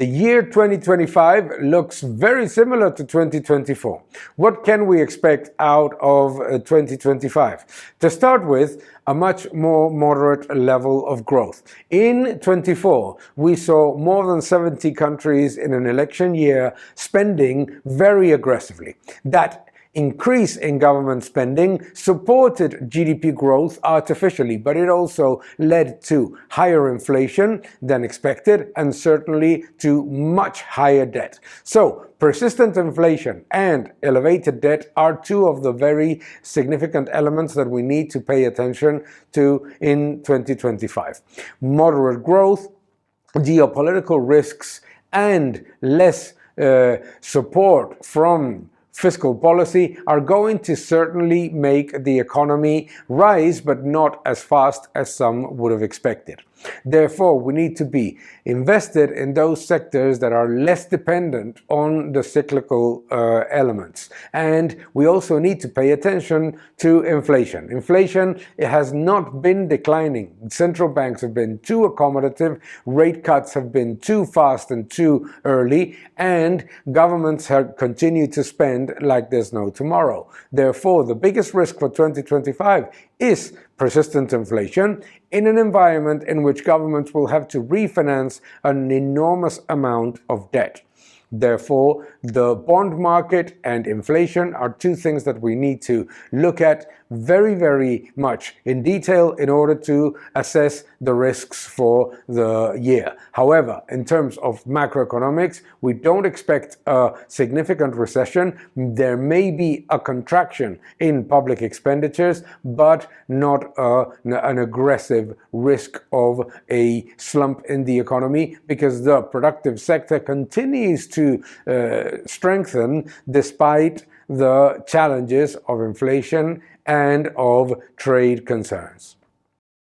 The year 2025 looks very similar to 2024. What can we expect out of 2025? To start with, a much more moderate level of growth. In 24, we saw more than 70 countries in an election year spending very aggressively. That increase in government spending supported GDP growth artificially, but it also led to higher inflation than expected and certainly to much higher debt. So, persistent inflation and elevated debt are two of the very significant elements that we need to pay attention to in 2025. Moderate growth, geopolitical risks, and less support from fiscal policy are going to certainly make the economy rise, but not as fast as some would have expected. Therefore, we need to be invested in those sectors that are less dependent on the cyclical elements. And we also need to pay attention to inflation. Inflation, it has not been declining. Central banks have been too accommodative, rate cuts have been too fast and too early, and governments have continued to spend like there's no tomorrow. Therefore, the biggest risk for 2025 is persistent inflation in an environment in which governments will have to refinance an enormous amount of debt. Therefore, the bond market and inflation are two things that we need to look at very, very much in detail in order to assess the risks for the year. However, in terms of macroeconomics, we don't expect a significant recession. There may be a contraction in public expenditures, but not an aggressive risk of a slump in the economy because the productive sector continues to strengthen despite the challenges of inflation and of trade concerns.